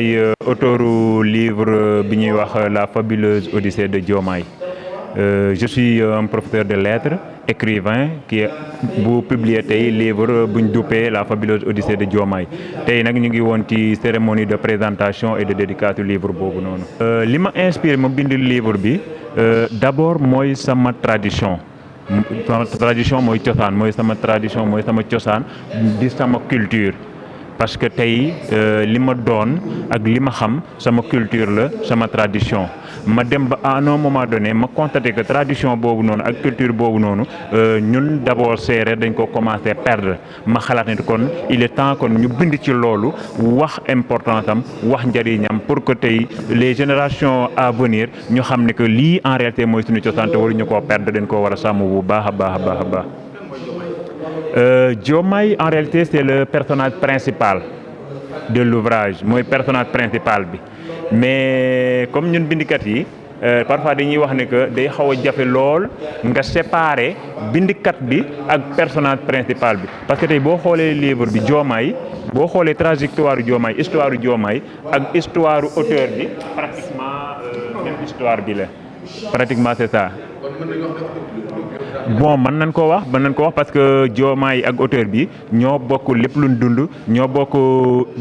maay auteuru livre bi ñuy wax La fabuleuse Odyssée de Diomaye. Je suis un professeur de lettres, écrivain qui bu publié tey livre bu ñu duppee La fabuleuse Odyssée de Diomaye tey nag ñu ngi woon ci cérémonie de présentation et de dédicace du livre boobu noonu. li ma inspiré ma bind livre bi d'abord mooy sama tradition. sama tradition mooy cosaan mooy sama tradition mooy sama cosaan di sama culture. parce que tey li ma doon ak li ma xam sama culture la sama tradition ma dem ba à un moment donné ma constaté que tradition boobu noonu ak culture boobu noonu ñun d'abord séeréer dañ ko commencé perdre ma xalaat ne kon il est temps kon ñu bind ci loolu wax importance am wax njëriñam pour que tey les générations à venir ñu xam ne que lii en réalité mooy suñu cosaan te waruñu koo perdre dañ koo war a sàmm bu baax a baax a baax a baax. Diomaye en réalité c'est le personnage principal de l'ouvrage mooy personnage principal bi mais comme ñun bindikat yi parfois dañuy wax ne que day xaw a jafe lool nga séparer bindikat bi ak personnage principal bi parce que tey boo xoolee livre bi Diomaye boo xoolee trajectoire Diomaye histoire Diomaye ak histoire auteur bi pratiquement même histoire bi la pratiquement c'est ça. bon mën nañ koo wax parce que Diomaye ak auteur bi ñoo bokk lépp luñ dund ñoo bokk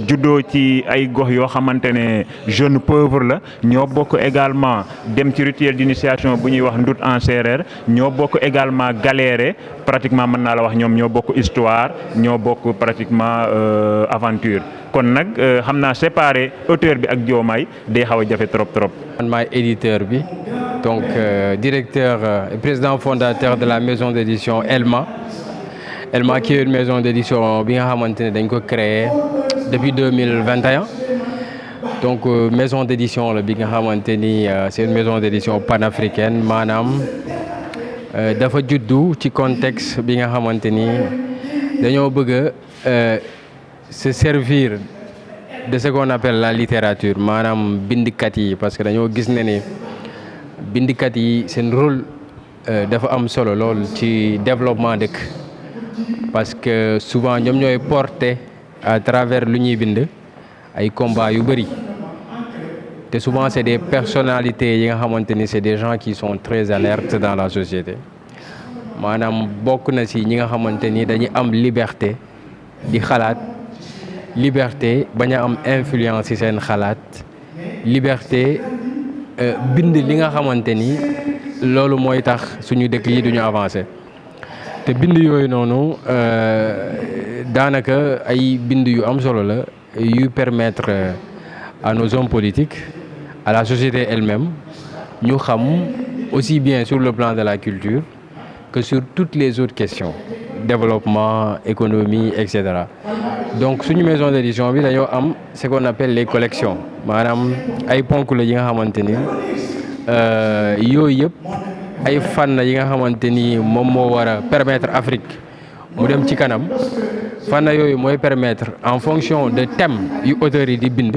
juddoo ci ay gox yoo xamante ne jeune pauvre la ñoo bokk également dem ci rituel d'initiation bu ñuy wax ndut en séeréer ñoo bokk également galéré pratiquement mën naa la wax ñoom ñoo bokk histoire ñoo bokk pratiquement aventure kon nag xam naa séparer auteur bi ak Diomaye day xaw a jafe trop. man maay éditeur bi. Donc, directeur et président fondateur de la maison d'édition Elma. Elma qui est une maison d'édition bi nga xamante ne dañ ko créé depuis 2021. Donc maison d'édition la bi nga xamante ni c'est une maison d'édition panafricaine maanaam dafa juddu ci contexte bi nga xamante ni dañoo bëgg a se servir de ce qu'on appelle la littérature maanaam bindkat yi parce que dañoo gis ne ni bindikat yi seen rôle dafa am solo lool ci développement dëkk parce que souvent ñoom ñooy porter à travers lu ñuy bind ay combats yu bëri te souvent c'est des personnalités yi nga xamante ni c'est des gens qui sont très alertes dans la société maanaam bokk na ci ñi nga xamante ni dañuy am liberté di xalaat liberté bañ a am influence ci seen xalaat liberté bind li nga xamante ni loolu mooy tax suñu dëkk yi duñu avancer te bind yooyu noonu daanaka ay bind yu am solo la yu permettre à nos hommes politiques à la société elle-même ñu xam aussi bien sur le plan de la culture que sur toutes les autres questions développement économie etc. donc suñu maison d'édition bi dañoo am ce qu'on appelle les collections maanaam ay ponk la yi nga xamante ni yooyu yëpp ay fànn yi nga xamante ni moom moo war a permettre Afrique mu dem ci kanam fànn yooyu mooy permettre en fonction de thème yu auteurs yi di bind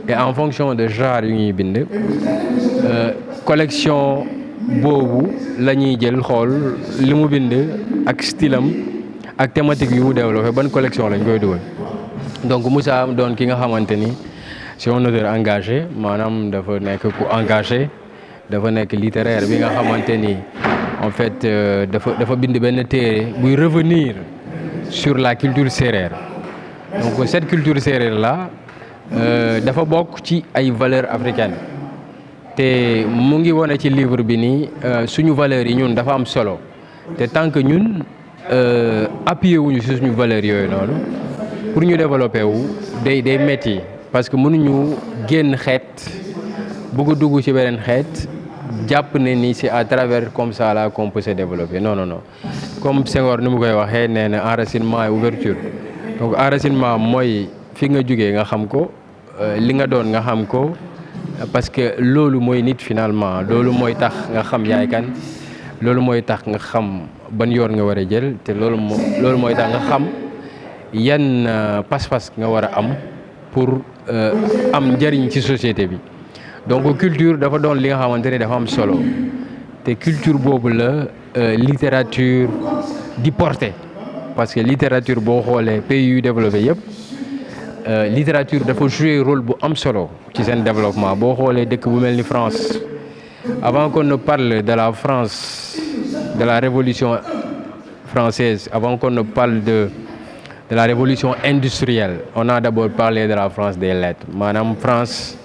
et en fonction de genre yu ñuy bind collection boobu la ñuy jël xool li mu bind ak stylam ak thématique yu mu développé ban collection lañ koy dugal donc Moussa doon ki nga xamante ni c'est un auteur engagé maanaam dafa nekk ku engagé dafa nekk littéraire bi nga xamante ni en fait dafa bind benn téere buy revenir sur la culture sérère donc cette culture sérère là dafa bokk ci ay valeurs africaines te mu ngi wone ci livre bi nii suñu valeurs yi ñun dafa am solo te tant que ñun appuyer wuñu ci suñu valeurs yooyu noonu pour ñu développer wu day metti parce que mënuñu génn xeet bëgg a dugg ci beneen xeet jàpp ne ni c'est à travers comme ça là qu'on peut se développer non comme Senghor ni mu koy waxee nee na enracinement et ouverture donc enracinement mooy fi nga jógee nga xam ko li nga doon nga xam ko parce que loolu mooy nit finalement loolu mooy tax nga xam yaay kan loolu mooy tax nga xam ban yoon nga war a jël te loolu mooy tax nga xam yan pas-pas nga war a am pour am njëriñ ci société bi donc culture dafa doon li nga xamante ne dafa am solo te culture boobu la littérature di porter parce que littérature boo xoolee pays yu développé yëpp littérature dafa jouer rôle bu am solo ci seen développement boo xoolee dëkk bu mel ni France avant qu'on ne parle de la France de la révolution française avant qu'on ne parle de la révolution industrielle on a d'abord parlé de la France des lettres maanaam France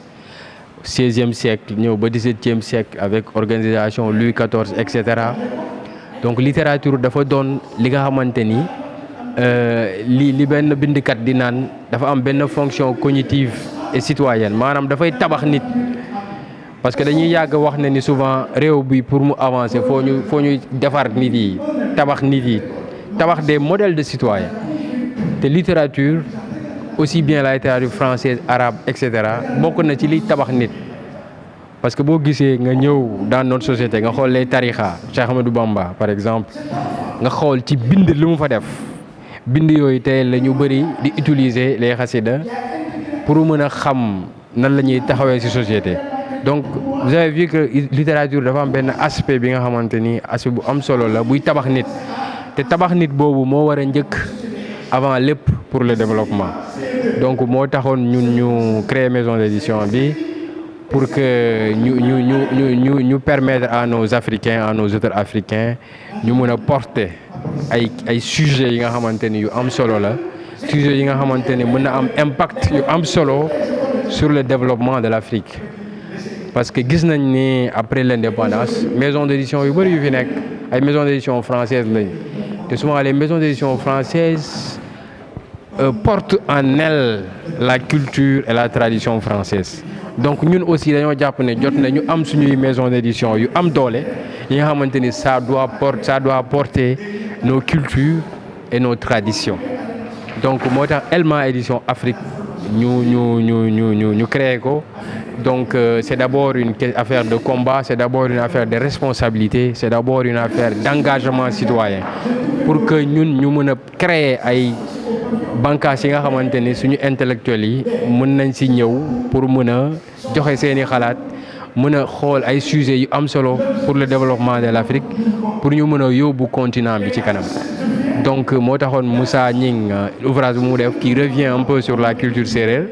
16e siècle ñëw ba 17e siècle avec organisation Louis XIV et cetera donc littérature dafa doon li nga xamante ni li benn bindkat di naan dafa am benn fonction cognitive et citoyenne maanaam dafay tabax nit parce que dañuy yàgg wax ne ni souvent réew bi pour mu avancer foo ñu defar nit yi tabax des modèles de citoyens te littérature aussi bien la littérature française arabe et cetera bokk na ci liy tabax nit parce que boo gisee nga ñëw dans notre société nga xool les tarixa Cheikh Ahmadou Bamba par exemple nga xool ci bind lu mu fa def bind yooyu tey la ñu bëri di utiliser les xasida pour mën a xam nan la ñuy taxawee ci société donc vous avez vu que littérature dafa am benn aspect bi nga xamante ni aspect bu am solo la buy tabax nit te tabax nit boobu moo war a njëkk avant lépp pour le développement donc moo taxoon ñun ñu créer maison d'édition bi pour que ñu permettre à nos Africains à nos auteurs africains ñu mën a porter ay sujets yi nga xamante ni yu am solo la sujets yi nga xamante ni mën na am impact yu am solo sur le développement de l'Afrique parce que gis nañ ni après l'indépendance maison d'édition yu bëri yu fi nekk ay maison d'édition française lañ te souvent les maisons d'édition françaises portent en elles la culture et la tradition française donc ñun aussi dañoo jàpp ne jot na ñu am suñuy maison d'édition yu am doole yi nga xamante ni ça doit porter nos cultures et nos traditions donc moo tax Elma édition Afrique ñu créé ko donc c'est d'abord une affaire de combat c'est d'abord une affaire de responsabilité c'est d'abord une affaire d'engagement citoyen pour que ñun ñu mën a créer ay bànqaas yi nga xamante ni suñu intellectuels yi mën nañ ci ñëw pour mën a joxe seeni xalaat mën a xool ay sujets yu am solo pour le développement de l'Afrique pour ñu mën a yóbbu continent bi ci kanam donc moo taxoon Moussa Gning ouvrage bu mu def qui revient un peu sur la culture sérère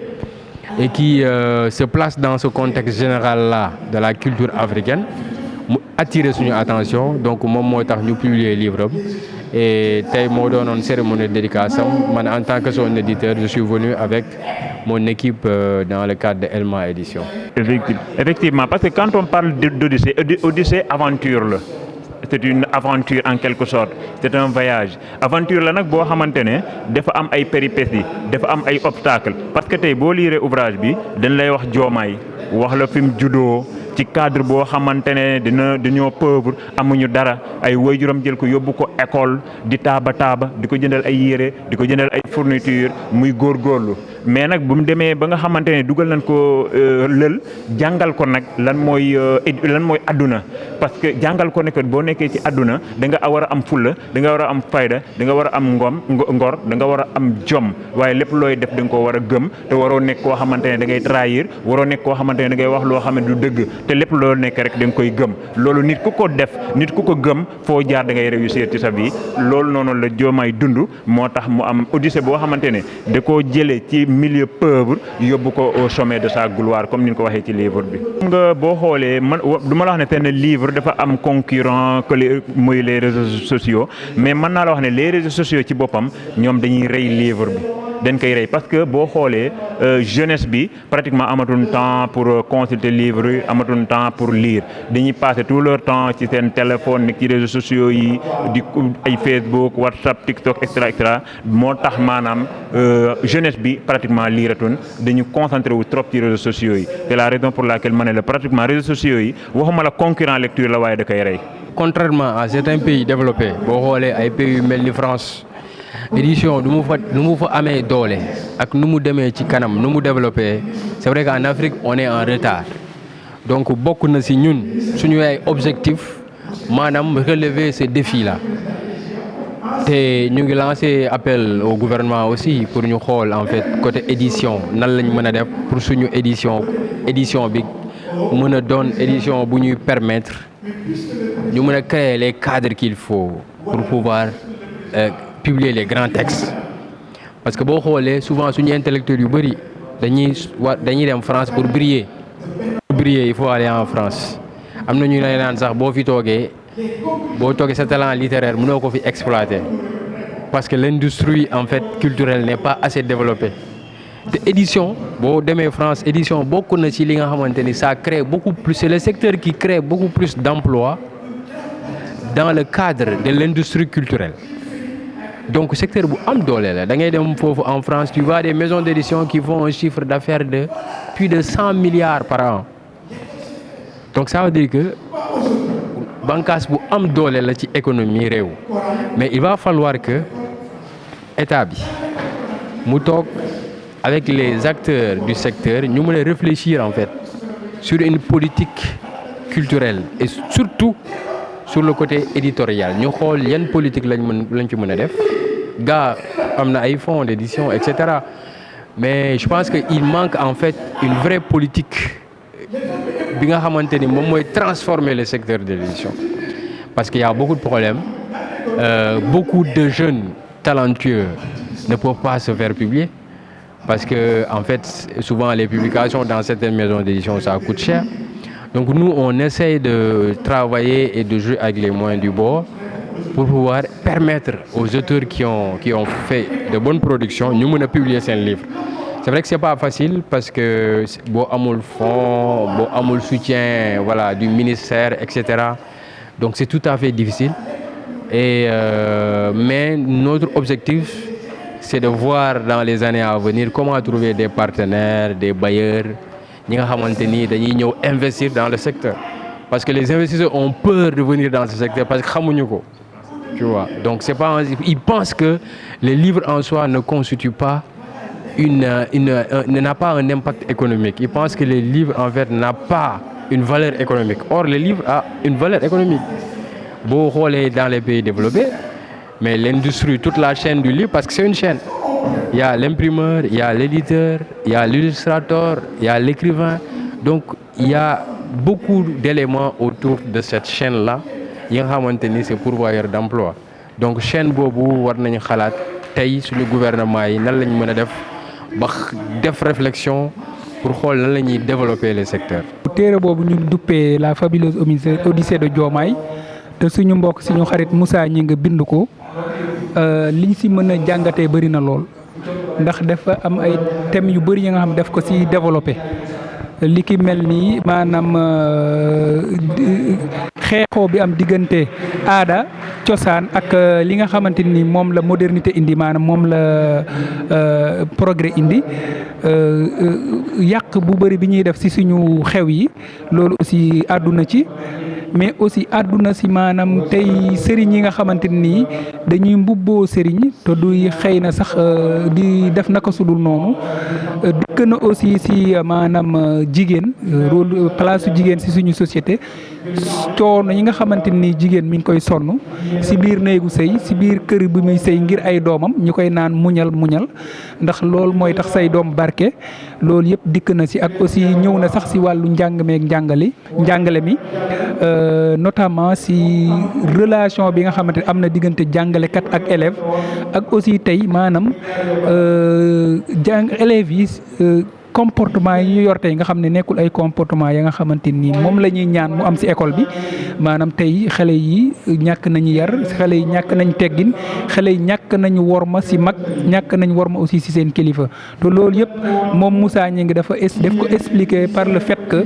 et qui se place dans ce contexte général là de la culture africaine mu attirer suñu attention donc moom moo tax ñu publier livre am et tey moo doonoon cérémonie de dédicace am man en tant que son éditeur je suis venu avec mon équipe dans le cadre de Elma Édition. Effectivement, parce que quand on parle d'Odyssée, Odyssée aventure la. C'est une aventure en quelque sorte c'est un voyage aventure la nag boo xamante ne dafa am ay péripéties dafa am ay obstacles parce que tey boo liiree ouvrage bi dañ lay wax Diomaye wax la fi mu juddoo ci cadre boo xamante ne dañoo pauvre amuñu dara ay waajuram jël ko yóbbu ko école di taaba di ko jëndal ay yére di ko jëndal ay fourniture muy góorgóorlu mais nag bu mu demee ba nga xamante ne dugal nañ ko lël jàngal ko nag lan mooy adduna parce que jàngal ko ne que boo nekkee ci adduna da nga war a am fulla da nga war a am fayda da nga war a am ngor da nga war a am jom waaye lépp looy def da nga ko war a gëm te waroo nekk koo xamante ne da ngay trahir waroo nekk koo xamante ne da ngay wax loo xam ne du dëgg te lépp loo nekk rek da nga koy gëm loolu nit ku ko def nit ku ko gëm foo jaar da ngay réussir ci sa vie loolu noonu la Diomaye dund moo tax mu am Odyssée boo xamante ne da koo jëlee ci milieu pauvre yóbbu ko au sommet de sa gloire comme ni ñu ko waxee ci livre bi. nga boo xoolee man du ma la wax ne seen livre dafa am concurrent que muy les réseaux sociaux mais mën naa la wax ne les réseaux sociaux ci boppam ñoom dañuy rey livre bi. dañ koy rey parce que boo xoolee jeunesse bi pratiquement amatul temps pour consulter livre yi amatul temps pour lire dañuy passer tout leur temps ci seen téléphone nekk ci réseaux sociaux yi di ay Facebook WhatsApp TikTok et cetera moo tax maanaam jeunesse bi pratiquement liiratun dañu concentré wu trop ci réseaux sociaux yi c'est la raison pour laquelle ma ne la pratiquement réseaux sociaux yi waxuma la concurrent lecture la waaye da koy rey. Contrairement à certains pays développés boo xoolee ay pays yu mel ni France. édition nu mu fa amee doole ak nu mu demee ci kanam nu mu développé c'est vrai qu'en Afrique on est en retard donc bokk na ci ñun suñu ay objectif maanaam relever ces défis là te ñu ngi lancé appel au gouvernement aussi pour ñu xool en fait côté édition nan lañ mën a def pour suñu édition bi mën a doon édition bu ñuy permettre ñu mën a créer les cadres qu'il faut pour pouvoir publier les grands textes parce que boo xoolee souvent suñu intellectuels yu bëri dañuy dem France pour briller. Pour briller il faut aller en France am na ñu lay naan sax boo toogee sa talent littéraire mënoo ko fi exploiter parce que l'industrie en fait culturelle n'est pas assez développée. te édition boo demee France édition bokk na ci li nga xamante ni ça crée beaucoup plus, c'est le secteur qui crée beaucoup plus d'emplois dans le cadre de l'industrie culturelle. Donc secteur bu am doole la da ngay dem foofu en France, tu vois des maisons d'édition qui font un chiffre d'affaires de plus de 100 milliards par an. Donc ça veut dire que bànqaas bu am doole la ci économie réew. Mais il va falloir que état bi mu toog avec les acteurs du secteur ñu mën a réfléchir en fait sur une politique culturelle et surtout sur le côté éditorial ñu xool yan politique lañ ci mën a def gaa am na ay fonds d'édition et cetera, mais je pense que il manque en fait une vraie politique bi nga xamante ni moom mooy transformer le secteur de l'édition, parce qu'il y a beaucoup de problèmes, beaucoup de jeunes talentueux ne peuvent pas se faire publier parce que en fait souvent les publications dans certaines maisons d'édition ça coûte cher. Donc nous on essaye de travailler et de jouer avec les moyens du bord pour pouvoir permettre aux auteurs qui ont fait de bonnes productions ñu mën a publier seen livre. C'est vrai que c'est pas facile parce que boo amul fonds, boo amul soutien voilà du ministère et cetera, donc c'est tout à fait difficile et mais notre objectif c'est de voir dans les années à venir comment trouver des partenaires, des bailleurs ñi nga xamante ni dañuy ñëw investir dans le secteur, parce que les investisseurs ont peur de venir dans ce secteur parce que xamuñu ko, tu vois. Donc c'est pas ils pensent que les livres en soi ne constituent pas n'a pas un impact économique. Ils pensent que les livres en fait n'a pas une valeur économique. Or le livre a une valeur économique. Boo xoolee dans les pays développés, mais l'industrie, toute la chaîne du livre, parce que c'est une chaîne. Il y a l'imprimeur, il y a l'éditeur, il y a l'illustrateur, il y a l'écrivain. Donc il y a beaucoup d'éléments autour de cette chaîne-là yi nga xamante ni c'est pourvoyeur d'emploi. Donc chaîne boobu war nañu xalaat tey suñu gouvernement yi nan lañ mën a def réflexion pour xool nan la ñuy développer les secteurs. téere boobu ñu duppee la fabuleuse Odyssée de Diomaye te suñu mbokk suñu xarit Moussa ñi nga bind ko liñ si mën a jàngatee bëri na lool ndax dafa am ay thèmes yu bëri yi nga xam def ko si développé li ki mel nii maanaam xeexoo bi am diggante aada cosaan ak li nga xamante ni moom la modernité indi maanaam moom la progrès indi yàq bu bëri bi ñuy def si suñu xew yi loolu aussi àdduna ci, mais aussi àdduna si maanaam tey sëriñ yi nga xamante ni dañuy mbubboo sëriñ te duy xëy na sax di def naka sudul noonu dikk na aussi si maanaam jigéen rôle place su jigéen si suñu société coono yi nga xamante ni jigéen mi ngi koy sonn si biir néegu sëy si biir kër bi muy sëy ngir ay doomam ñu koy naan muñal ndax loolu mooy tax say doom barke. Loolu yëpp dikk na si ak aussi ñëw na sax si wàllu njàng meeg njàngale mi notamment si relation bi nga xamante ne am na diggante jàngalekat ak élève ak aussi tey maanaam élèves yi comportement yi ñu yor tey nga xam ne nekkul ay comportement ya nga xamante ni moom la ñuy ñaan mu am si école bi maanaam tey xale yi ñàkk nañu yar, xale yi ñàkk nañ teggin, xale yi ñàkk nañu worma si mag, ñàkk nañ worma aussi si seen kilifa. te loolu yëpp moom Moussa Gningue daf ko expliquer par le fait que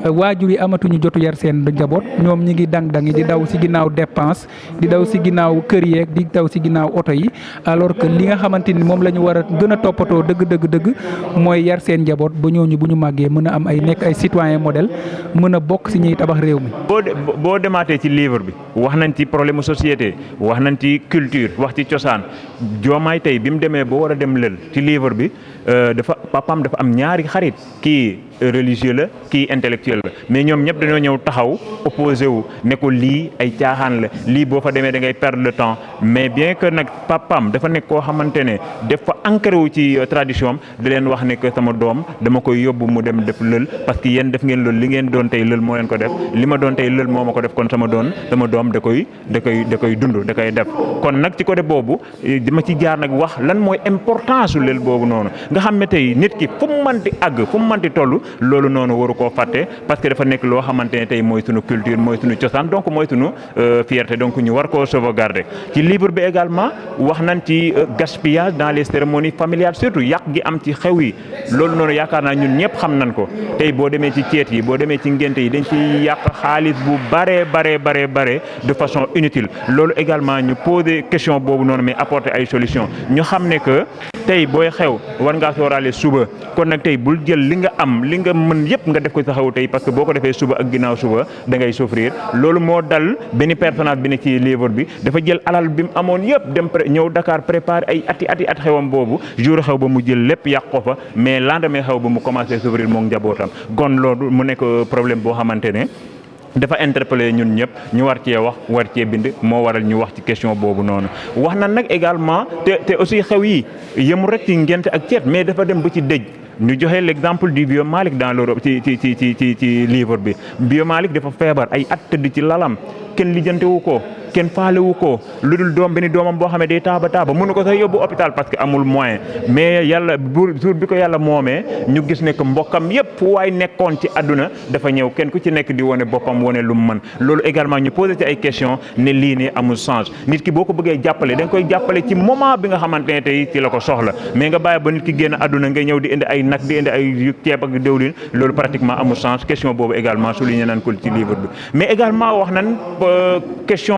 waajur yi amatuñu jotu yar seen njaboot, ñoom ñi ngi dang-dangi di daw si ginnaaw dépense, di daw si ginnaaw kër yeeg, di daw si ginnaaw oto yi, alors que li nga xamante ni moom la ñu war a gën a toppatoo dëgg mooy yar seen njaboot ba ñooñu bu ñu màggee mën a am ay nekk ay citoyen modèle mën a bokk si ñuy tabax réew mi. boo demaatee ci livre bi wax nañ ci problème société, wax nañ ci culture, wax ci cosaan. Diomaye tey bi mu demee ba war a dem lël ci livre bi dafa papaam dafa am ñaari xarit, kii religieux la kii intellectuel la mais ñoom ñëpp dañoo ñëw taxaw opposé wu ne ko lii ay caaxaan la lii boo fa demee da ngay perdre le temps mais bien que nag papam dafa nekk koo xamante ne dafa ancré wu ci tradition am di leen wax ne que sama doom dama koy yóbbu mu dem def lël parce que yéen def ngeen loolu li ngeen doon tey lël moo leen ko def li ma doon tey lël moo ma ko def kon sama doom da koy dund da koy def kon nag ci côté boobu dama ci jaar nag wax lan mooy importance su lël boobu noonu nga xam ne tey nit ki fu mu mënti àgg fu mu mënti toll loolu noonu waru koo fàtte parce que dafa nekk loo xamante ne tey mooy sunu culture mooy sunu cosaan donc mooy sunu fierté donc ñu war koo sauvegarder ci livre bi également wax nañ ci gaspillage dans les cérémonies familiales surtout yàq gi am ci xew yi loolu noonu yaakaar naa ñun ñëpp xam nañ ko tey boo demee ci ceet yi boo demee ci ngénte yi dañ ci yàq xaalis bu bare de façon inutile loolu également ñu poser question boobu noonu mais apporter ay solution ñu xam ne que tey booy xew war ngaa sooraale suba kon nag tey bul jël li nga am li nga mën yëpp nga def ko sa xew tey parce que boo ko defee suba ak ginnaaw suba da ngay souffrir loolu moo dal benn personnage bi ne ci livre bi dafa jël alal bi mu amoon yëpp dem ñëw Dakar préparer ay at xewam boobu jour xew ba mu jël lépp yàq ko fa mais lendemain xew ba mu commencé souffrir moom njabootam kon loolu mu nekk problème boo xamante ne dafa interpellé ñun ñëpp ñu war cee wax war cee bind moo waral ñu wax ci question boobu noonu wax na nag également te aussi xew yi yëmul rek ci ngénte ak ceet mais dafa dem ba ci dëj ñu joxe l'exemple du Vieux Malick dans l'Europe ci livre bi Vieux Malick dafa feebar ay at tëdd ci lalam kenn lijjantewu ko kenn faalewu ko lu dul doom benn doomam boo xam ne day taaba mënu ko sax yóbbu hôpital parce que amul moyen mais yàlla jour bi ko yàlla moomee ñu gis ne que mbokkam yépp fu waay nekkoon ci àdduna dafa ñëw kenn ku ci nekk di wane boppam wane lu mu mën loolu également ñu posé ci ay question ne lii nii amul sens nit ki boo ko bëggee jàppale da nga koy jàppale ci moment bi nga xamante ne tey ci la ko soxla mais nga bàyyi ba nit ki génn àdduna nga ñëw di indi ay nag di indi ay ceeb ak diwlin loolu pratiquement amul sens question boobu également souligné nañ ko ci livre bi mais également wax nañ question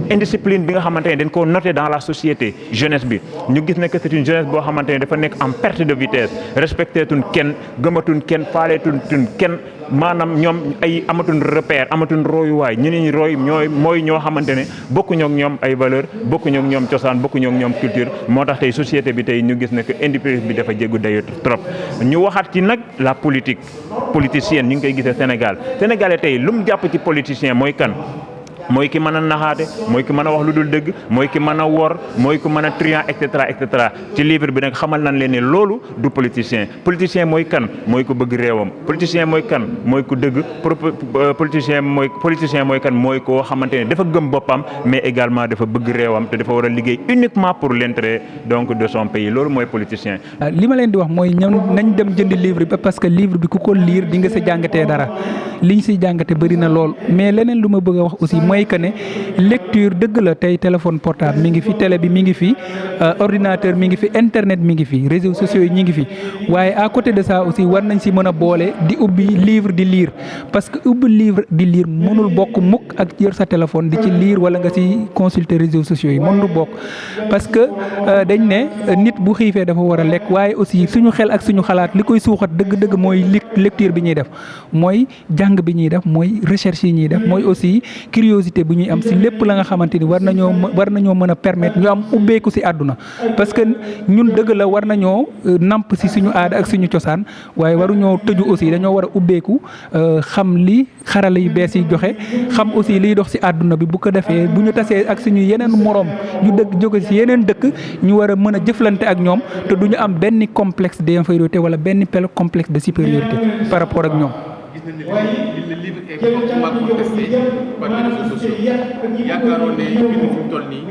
indiscipline bi nga xamante ne dañ koo noté dans la société jeunesse bi ñu gis ne que c'est une jeunesse boo xamante ne dafa nekk en perte de vitesse respecté tuñ kenn gëmatuñ kenn faaleetuñ kenn maanaam ñoom ay amatuñ repère amatuñ royuwaay ñu ne roy mooy ñoo xamante ne bokkuñoo ak ñoom ay valeur bokkuñoo ak ñoom cosaan bokkuñoo ak ñoom culture moo tax tey société bi tey ñu gis ne que indiscipline bi dafa jéggu dayo trop ñu waxaat ci nag la politique politicienne ñu ngi koy gisee Sénégalais tey lu mu jàpp ci politicien mooy kan mooy ki mën a naxaate mooy ki mën a wax lu dul dëgg mooy ki mën a wor mooy ki mën a triant et cetera ci livre bi nag xamal nañ leen ne loolu du politicien mooy kan mooy ku bëgg réewam politicien mooy kan mooy ku dëgg politicien mooy kan mooy koo xamante ne dafa gëm boppam mais également dafa bëgg réewam te dafa war a liggéey uniquement pour l'intérêt donc de son pays loolu mooy politicien. li ma leen di wax mooy ñoom nañ dem jënd livre bi parce que livre bi ku ko lire di nga si jàngatee dara liñ si jàngate bëri na lool mais leneen lu ma bëgg a wax aussi mooy que ne lecture dëgg la tey téléphone portable mi ngi fi télé bi mi ngi fi ordinateur mi ngi fi internet mi ngi fi réseaux sociaux yi ñi ngi fi waaye à côté de ça aussi war nañ si mën a boole di ubbi livre di lire parce que ubbi livre di lire mënul bokk mukk ak yor sa téléphone di ci lire wala nga si consulter réseaux sociaux yi mënul bokk parce que dañ ne nit bu xiifee dafa war a lekk waaye aussi suñu xel ak suñu xalaat li koy suuxat dëgg-dëgg mooy lecture bi ñuy def mooy jàng bi ñuy def mooy recherche yi ñuy def mooy aussi curiosité bu ñuy am si lépp la nga xamante ni war nañoo mën a permettre ñu am ubbeeku si àdduna parce que ñun dëgg la war nañoo namp si suñu aada ak suñu cosaan waaye waruñoo tëju aussi dañoo war a ubbeeku xam li xarala yu bees yi joxe xam aussi liy dox si àdduna bi bu ko defee bu ñu tasee ak suñu yeneen moroom ñu dëkk jóge si yeneen dëkk ñu war a mën a jëflante ak ñoom te duñu am benn complexe d'infériorité wala benn complexe de supériorité par rapport ak ñoom. gis nañ ne le livre est fortement contesté par les réseaux sociaux yaakaaroon ne bind fi mu toll nii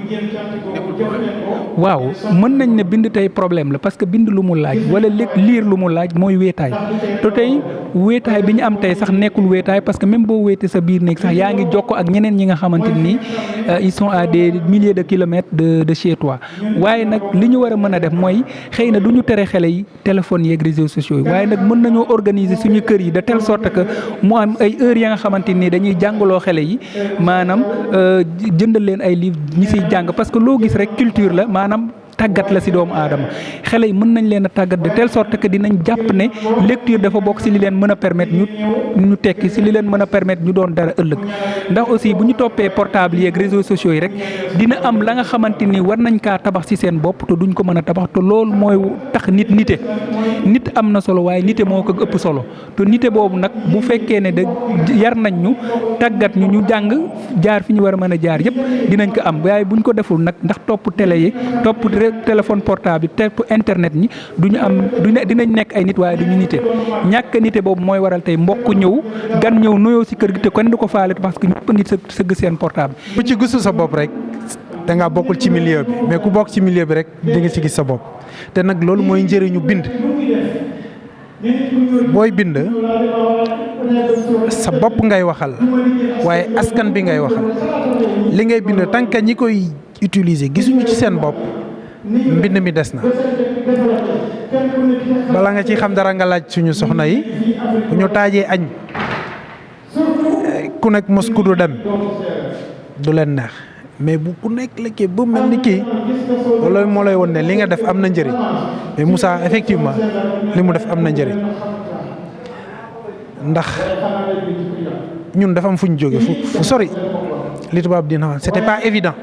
nekkul problème. waaw mën nañ ne bind tey problème la parce que bind lu mu laaj wala lire lu mu laaj mooy wéetaay te tey wéetaay bi ñu am tey sax nekkul wéetaay parce que même boo wéetee sa biir néeg sax yaa ngi jokkoo ak ñeneen ñi nga xamante ni ils sont à des milliers de kilomètres de chez toi waaye nag li ñu war a mën a def mooy xëy na du ñu tere xale yi téléphones yeeg réseaux sociaux yi waaye nag mën nañoo organiser suñu kër yi de telle sorte que mu am ay heures ya nga xamante ni dañuy jàngaloo xale yi maanaam jëndal leen ay livres ñi siy jàng parce que loo gis rek culture la maanaam tàggat la si doomu aadama xale yi mën nañ leen a tàggat de telle sorte que dinañ jàpp ne lecture dafa bokk si li leen mën a permettre ñu tekki si li leen mën a permettre ñu doon dara ëllëg ndax aussi bu ñu toppee portable yi ak réseaux sociaux yi rek dina am la nga xamante ni war nañ kaa tabax si seen bopp te duñ ko mën a tabax te loolu mooy tax nite am na solo waaye nite moo ko ëpp solo te nite boobu nag bu fekkee ne da yar nañ ñu tàggat ñu jàng jaar fi ñu war a mën a jaar yëpp dinañ ko am waaye buñ ko deful nag ndax topp télé yi topp téléphone portable yi topp internet ñi duñu am dinañ nekk ay nit waaye duñu nite ñàkk nite boobu mooy waral tey mbokk ñëw gan ñëw nuyoo si kër gi te kenn du ko faale parce que ñëpp a ngi sëgg seen portable. bu ci gisul sa bopp rek da ngaa bokkul ci milieu bi mais ku bokk ci milieu bi rek di nga ci gis sa bopp te nag loolu mooy njëriñu bind. booy bind sa bopp ngay waxal waaye askan bi ngay waxal li ngay bind tant que ñi koy utiliser gisuñu ci seen bopp mbind mi des na bala nga ci xam dara nga laaj suñu soxna yi bu ñu taajee añ ku nekk mos ku du dem du leen neex mais bu ku nekk lekkee ba mel ni kii loolu moo lay won ne li nga def am na njëriñ mais Moussa effectivement li mu def am na njëriñ ndax ñun dafa am fu ñu jóge fu sori li tubaab dina c'était pas évident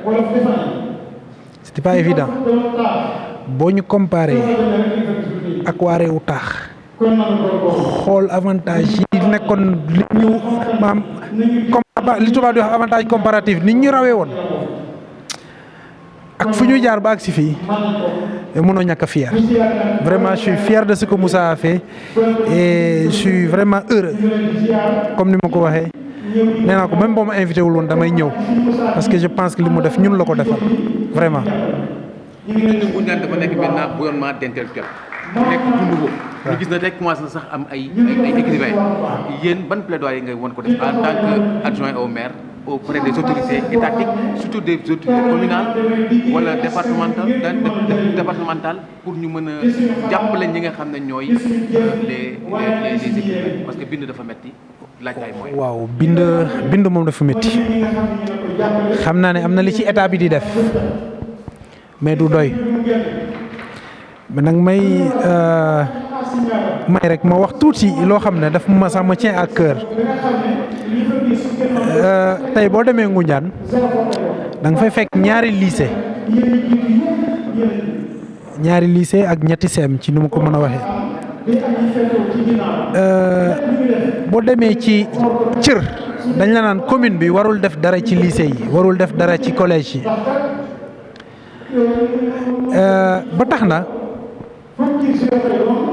boo ñu comparé ak waa réewu taax xool avantage yi nekkoon li ñu maam li tubaab di wax avantage comparatif nit ñu rawee woon ak fu ñu jaar ba ak si fii mënoo ñàkk a fier vraiment je suis fier de ce que Moussa a fait et je suis vraiment heureux comme ni ma ko waxee nee naa ko même boo ma invité wul woon damay ñëw parce que je pense que li mu def ñun la ko defal vraiment. ñu ngi leen di Ngoundiane dafa nekk maintenant bouillonnement d'intellectuel nekk dund ko ñu gis na rek commencé na sax am ay écrivain yéen ban plaidoyer ngay won ko def en tant que adjoint au maire auprès des autorités étatiques surtout des autorités communales wala départementales pour ñu mën a jàppale ñi nga xam ne ñooy les écrivains parce que bind dafa metti laaj ay moyens. waaw bind moom dafa metti xam naa ne am na li ci état bi di def mais du doy mais nag may rek ma wax tuuti loo xam ne daf ma sax ma tient à cœur tey boo demee Ngoundiane da nga fay fekk ñaari lycée ak ñetti CEM ci nu ma ko mën a waxee boo demee ci cër dañ la naan commune bi warul def dara ci lycée yi warul def dara ci collège yi ba tax na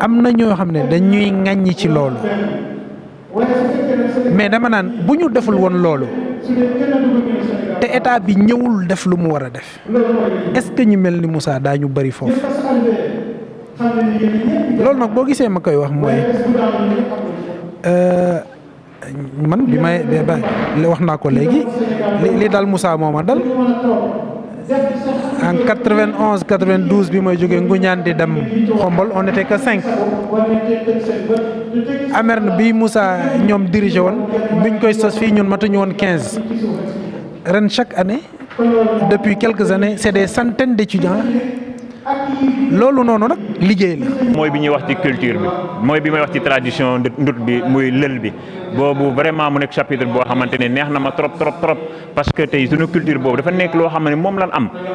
am na ñoo xam ne dañuy ŋàññi ci loolu mais dama naan bu ñu deful woon loolu te état bi ñëwul def lu mu war a def est-ce que ñu mel ni Moussa daañu bari foofu loolu nag boo gisee ma koy wax mooy man bi may wax naa ko léegi li dal Moussa moo ma dal en 91 92 bi may jógee Ngoundiane di dem Xombol on était que 5 Amerne bi Moussa ñoom dirigé woon biñ koy sos fii ñun matuñu woon 15 ren chaque année depuis quelques années c'est des centaines d'étudiants loolu noonu nag liggéey la. mooy bi ñuy wax ci culture bi mooy bi may wax ci tradition ndut bi muy lël bi boobu vraiment mu nekk chapitre boo xamante ne neex na ma trop parce que tey suñu culture boobu dafa nekk loo xam ne moom lan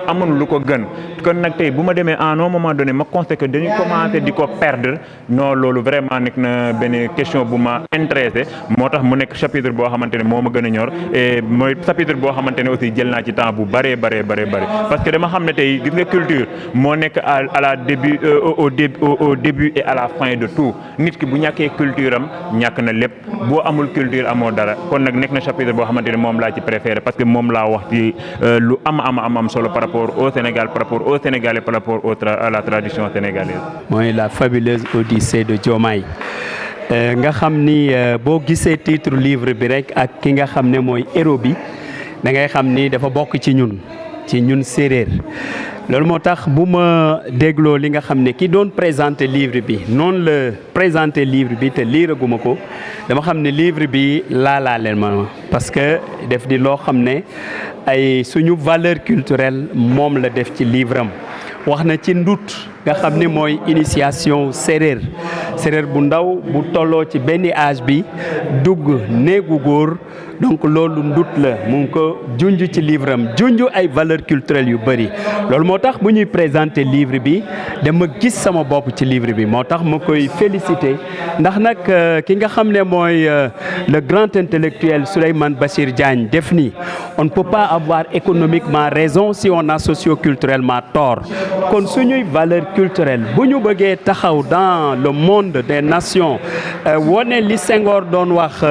amul lu ko gën kon nag tey bu ma demee à un moment donné ma constaté que dañuy commencé di ko perdre non loolu vraiment nekk na benn question bu ma intéressé moo tax mu nekk chapitre boo xamante ne moo ma gën a ñor et mooy chapitre boo xamante ne aussi jël naa ci temps bu bëree parce que dama xam ne tey gis nga culture moo nekk à la début au début et à la fin de tout nit ki bu ñàkkee culture am ñàkk na lépp boo amul culture amoo dara kon nag nekk na chapitre boo xamante ne moom laa ci préféré parce que moom laa wax ci lu am solo par rapport au Sénégal par rapport au Sénégalais par rapport à la tradition sénégalaise. mooy la fabuleuse Odyssée de Diomaye nga xam ni boo gisee titre livre bi rek ak ki nga xam ne mooy héros bi da ngay xam ni dafa bokk ci ñun séeréer. loolu moo tax bu ma dégloo li nga xam ne ki doon présenter livre bi noonu la présenter livre bi te liiraguma ko dama xam ne livre bi laalaaleel ma parce que def di loo xam ne ay suñu valeur culturelle moom la def ci livre am wax na ci ndut nga xam ne mooy initiation séeréer bu ndaw bu tolloo ci benn âge bi dugg néegu góor donc loolu ndut la mu ngi ko junj ci livre am junj ay valeurs culturelles yu bëri loolu moo tax bu ñuy présenter livre bi dama gis sama bopp ci livre bi moo tax ma koy féliciter ndax nag ki nga xam ne mooy le grand intellectuel Souleymane Bachir Diagne def ni on ne peut pas avoir économiquement raison si on a socio-culturellement tort kon suñuy valeur culturelle bu ñu bëggee taxaw dans le monde des nations wone li Senghor doon wax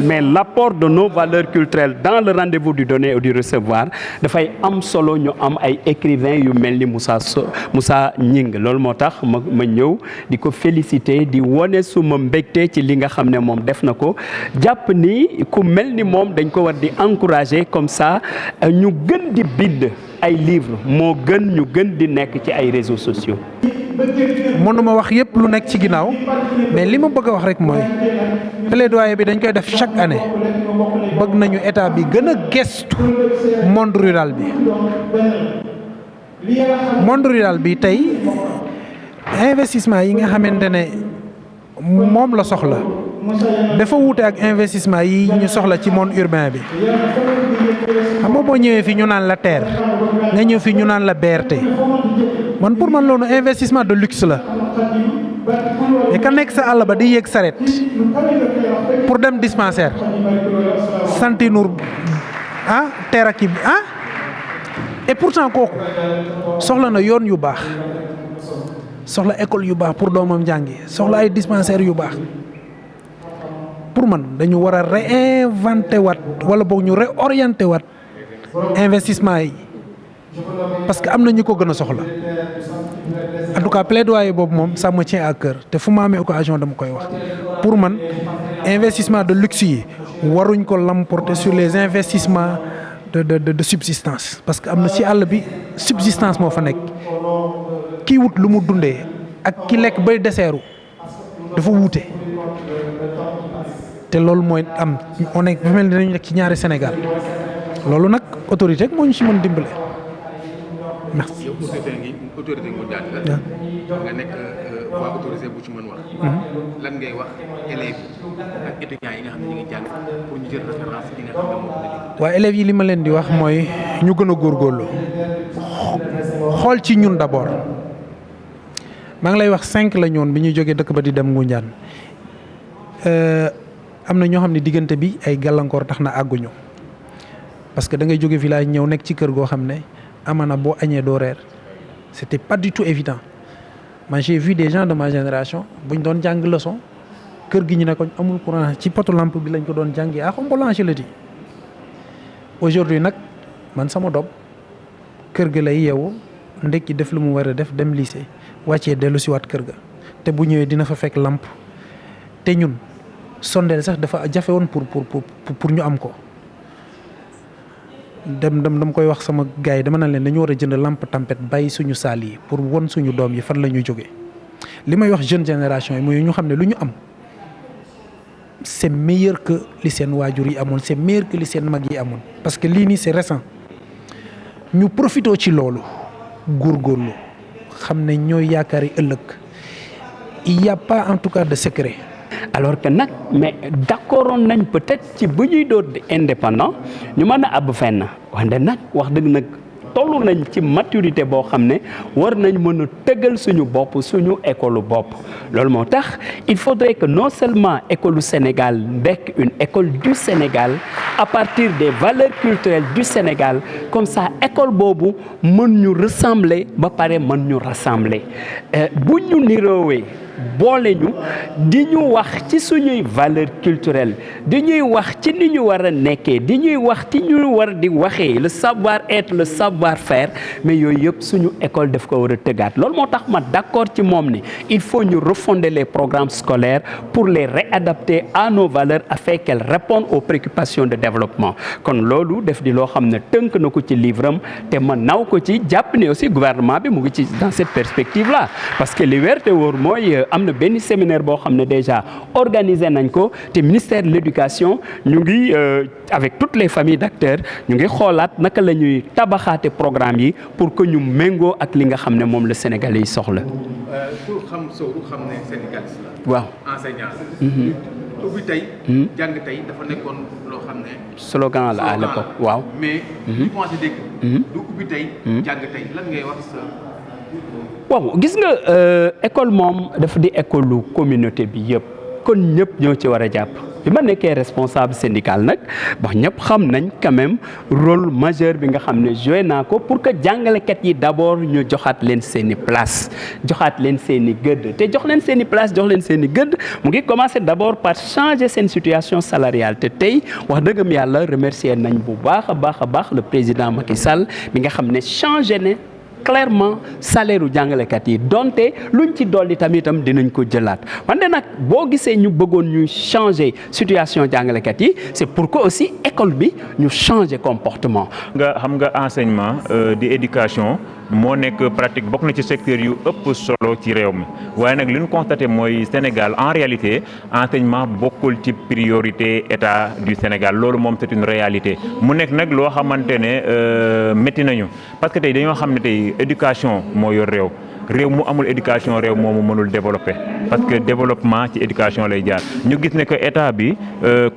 mais l'apport de nos valeurs culturelles dans le rendez-vous du donner et du recevoir dafay am solo ñu am ay écrivains yu mel ni Moussa Gningue loolu moo tax ma ñëw di ko féliciter di wone suma mbégte ci li nga xam ne moom def na ko jàpp ni ku mel ni moom dañ ko war di encourager comme ça ñu gën di bind ay livres moo gën ñu gën di nekk ci ay réseaux sociaux. mënuma wax yëpp lu nekk ci ginnaaw mais li ma bëgg a wax rek mooy plaidoyer bi dañ koy def chaque année bëgg nañu état bi gën a gestu monde rural bi tey investissement yi nga xamante ne moom la soxla dafa wuute ak investissement yi ñu soxla ci monde urbain bi xam nga boo ñëwee fi ñu naan la terre nga ñëw fi ñu naan la BRT man pour man loolu investissement de luxe la mais ka nekk sa àll ba di yéeg saret pour dem dispensaire Santinur terre ak et pourtant kooku soxla na yoon yu baax soxla école yu baax pour doomam jàngi soxla ay dispensaires yu baax pour man dañu war a réinventer waat wala boog ñu réorienter waat investissement yi parce que am na ñu ko gën a soxla en tout cas plaidoyer boobu moom ça me tient à cœur te fu ma amee occasion dama koy wax pour man investissement de luxe yi waruñ ko l'emporter sur les investissements de subsistance parce que am na ci àll bi subsistance moo fa nekk kii wut lu mu dundee ak ki lekk bay deseeru dafa wuute te loolu mooy am on est mel ni dañu nekk ci ñaari Sénégal loolu nag autorité moo ñu ci mën dimbale merci. yow autorité mondiale la. nga nekk waa autorisé bu ci mën wax. lan ngay wax élèves ak étudiants yi nga xam ne ñu ngi jàng pour ñu jël référence bi nga xam ne moo waaye élèves yi li ma leen di wax mooy ñu gën a góorgóorlu xool ci ñun d'abord maa ngi lay wax 5 la ñoon bi ñuy jógee dëkk ba di dem Ngoundiane am na ñoo xam ne diggante bi ay gàllankoor tax na àgguñu parce que da ngay jóge village ñëw nekk ci kër goo xam ne amana boo añee doo reer c'était pas du tout évident man j'ai vu des gens de ma génération buñ doon jàng leçon kër gi ñu ne ko amul courant ci poto lampe bi lañ ko doon jàngee xombolange la di aujourd'hui nag man sama doom kër ga lay yeewu ndekki def lu mu war a def dem lycée wàccee dellu si waat kër ga te bu ñëwee dina fa fekk lampe te ñun sondeel sax dafa jafe woon pour ñu am ko dam koy wax sama gars yi dama na leen dañu war a jënd lampe tempête bàyyi suñu saal yi pour won suñu doom yi fan la ñu jógee li may wax jeune génération yi mooy ñu xam ne lu ñu am c'est meilleur que li seen waajur yi amoon c'est meilleur que li seen mag yi amoon parce que lii nii c'est récent ñu profité ci loolu góorgóorlu xam ne ñooy yaakaari ëllëg il y a pas en tout cas de secret. alors que nag mais d'accord nañ peut-être ci bu ñuy doon indépendant ñu mën a àbb fenn wante nag wax dëgg nag tollu nañ ci maturité boo xam ne war nañ mën a tëggal suñu bopp suñu école bopp loolu moo tax il faudrait que non seulement école du Sénégal nekk une école du Sénégal à partir des valeurs culturelles du Sénégal comme ça école boobu mën ñu ressembler ba pare mën ñu rassembler bu ñu niroowee boole ñu di ñu wax ci suñuy valeur culturelle di ñuy wax ci ni ñu war a nekkee di ñuy wax ci ñu war di waxee le savoir être le savoir faire mais yooyu yëpp suñu école daf ko war a tëggaat loolu moo tax ma d'accord ci moom ni il faut ñu refonder les programmes scolaires pour les réadapter à nos valeurs afin qu'elles répondent aux préoccupations de développement kon loolu def di loo xam ne tënk na ko ci livre am te ma naw ko ci jàpp ne aussi gouvernement bi mu ngi ci dans cette perspective là parce que li wér te wóor mooy am na benn séminaire boo xam ne déjà organisé nañ ko te ministère de l'éducation ñu ngi avec toutes les familles d'acteurs ñu ngi xoolaat naka la ñuy tabaxaate programme yi pour que ñu méngoo ak li nga xam ne moom la Sénégalais yi soxla. pour xam Sowru xam ne syndicaliste la. waaw enseignant la. ubbi tey. jàng tey dafa nekkoon loo xam ne. slogan la à l'époque waaw. mais. ñu commencé dégg. du ubbi tey. jàng tey lan ngay wax sa. waaw gis nga école moom dafa di école lu communauté bi yëpp kon ñëpp ñoo ci war a jàpp bi ma nekkee responsable syndical nag bon ñëpp xam nañ quand même rôle majeur bi nga xam ne joué naa ko pour que jàngalekat yi d'abord ñu joxaat leen seen i place joxaat leen seen i gëdd te jox leen seen i place jox leen seen i gëdd mu ngi commencer d'abord par changer seen situation salariale te tey wax dëggam yàlla remercier nañ bu baax a baax le président Macky Sall bi nga xam ne changé ne clairement salaire u jàngalekat yi donte luñ ci dolli tamitam dinañ ko jëlaat wante nag boo gisee ñu bëggoon ñu changer situation jàngalekat yi c'est pour que aussi école bi ñu changer comportement. xam nga enseignement di éducation moo nekk pratique bokk na ci secteur yu ëpp solo ci réew mi waaye nag li ñu constaté mooy Sénégal en réalité enseignement bokkul ci priorité état du Sénégal loolu moom c'est une réalité mu nekk nag loo xamante ne métti nañu parce que tey dañoo xam ne tey éducation moo yor réew mu amul éducation réew moomu mënul développer parce que développement ci éducation lay jaar ñu gis ne que état bi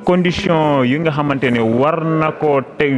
condition yi nga xamante ne war na koo teg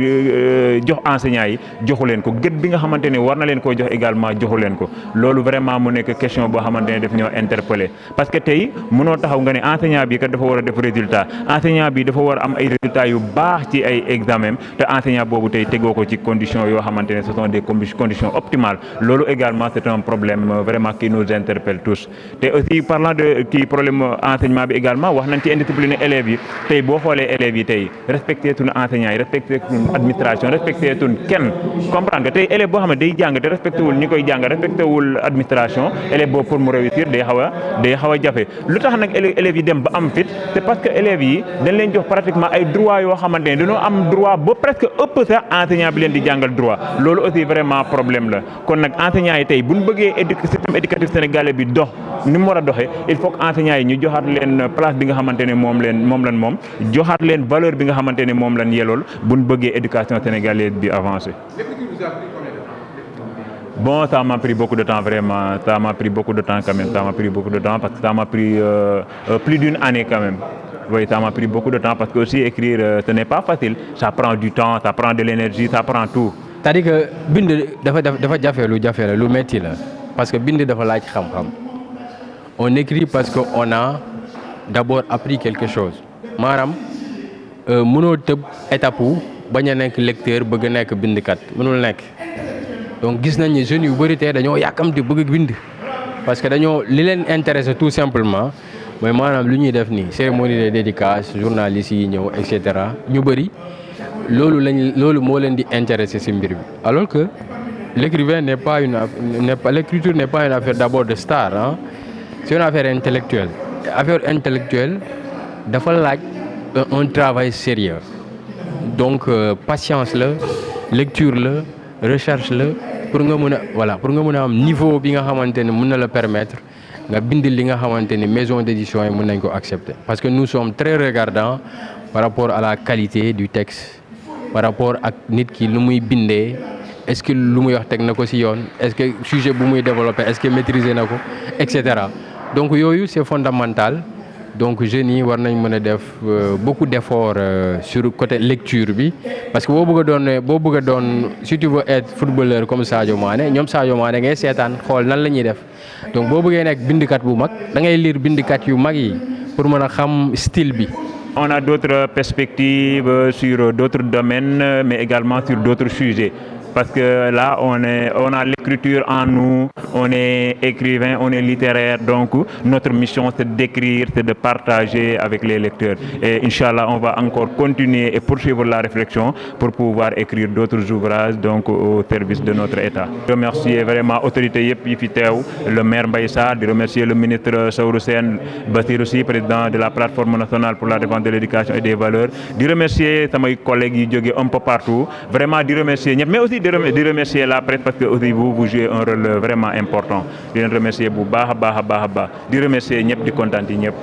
jox enseignants yi joxu leen ko gët bi nga xamante ne war na leen koo jox également joxu leen ko loolu vraiment mu nekk question boo xamante ne daf ñoo interpeller parce que tey mënoo taxaw nga ne enseignant bi kat dafa war a def résultat enseignant bi dafa war a am ay résultats yu baax ci ay examen te enseignant boobu tey tegoo ko ci conditions yoo xamante ne ce sont des conditions optimales loolu également c'est un problème vraiment qui nous interpelle tous te aussi parlant de kii problème enseignement bi également wax nañ ci indiscipliné élèves yi tey boo xoolee élèves yi tey respecté tuñ enseignants yi respecté tuñ administration respecté tuñ kenn comprendre nga tey élève boo xam ne day jàng te respecté wul ñi koy jàng respecté wul administration élève boobu pour mu réussir day xaw a jafe lu tax nag élèves yi dem ba am fit c'est parce que élèves yi dañ leen jox pratiquement ay droits yoo xamante ne dañoo am droit ba presque ëpp sax enseignant bi leen di jàngal droit loolu aussi vraiment problème la kon nag enseignants yi tey buñ bëggee système éducatif sénégalais bi dox ni mu war a doxee il faut que enseignants yi ñu joxaat leen place bi nga xamante ne moom lan joxaat leen valeur bi nga xamante ne moom lan yelool buñ bëggee éducation sénégalaise bi avancer. Bon, ça m'a pris beaucoup de temps vraiment, ça m'a pris beaucoup de temps quand même, ça m'a pris beaucoup de temps parce que ça m'a pris plus d'une année quand même. Oui, ça m'a pris beaucoup de temps parce que aussi écrire ce n'est pas facile, ça prend du temps, ça prend de l'énergie, ça prend tout. c'est-à-dire que bind dafa jafe la lu metti la parce que bind dafa laaj xam-xam on écrit parce que on a d'abord appris quelque chose maanaam mënoo tëb étape bañ a nekk lecteur bëgg a nekk bindkat mënul nekk donc gis nañ ni jeunes yu bëri tey dañoo yàkkamti bëgg bind parce que dañoo li leen intéressé tout simplement mooy maanaam lu ñuy def nii cérémonie de dédicace journalistes yi ñëw et cetera ñu bëri loolu moo leen di intéressé ci mbir bi alors que l'écrivain l'écriture n'est pas une affaire d'abord de star hein. C'est une affaire intellectuelle dafa laaj un travail sérieux donc patience la lecture la recherche la pour nga mën a am niveau bi nga xamante ne mën na la permettre nga bind li nga xamante ni maison d'édition yi mën nañ ko accepter parce que nous sommes très regardants par rapport à la qualité du texte par rapport ak nit ki lu muy bindee est-ce que lu muy wax teg na ko ci yoon est-ce que sujet bu muy développer est-ce que maîtriser na ko et cetera donc yooyu c'est fondamental donc jeunes yi war nañ mën a def beaucoup d'efforts sur côté lecture bi parce que boo bëgg a doon si tu veux être footballeur comme Sadio Mané ñoom Sadio Mané ngay seetaan xool nan la ñuy def donc boo bëggee nekk bindkat bu mag da ngay lire bindkat yu mag yi pour mën a xam style bi. On a d'autres perspectives sur d'autres domaines, mais également sur d'autres sujets. Parce que là, on a l'écriture en nous, on est écrivain, on est littéraire. Donc, notre mission, c'est d'écrire, c'est de partager avec les lecteurs. Et Inch'Allah, on va encore continuer et poursuivre la réflexion pour pouvoir écrire d'autres ouvrages donc, au service de notre État. Je remercie vraiment l'autorité YPFITEU, le maire Mbaye Sarr, de remercier le ministre Sowru Sène Bassirou Sy, président de la plateforme nationale pour la défense de l'éducation et des valeurs, de remercier mes collègues qui sont un peu partout, vraiment de remercier, mais aussi di remercier la presse parce que aussi vous jouez un rôle vraiment important di leen remercier bu baax a baax a baax a baax di remercier ñëpp di kontaan ci ñëpp.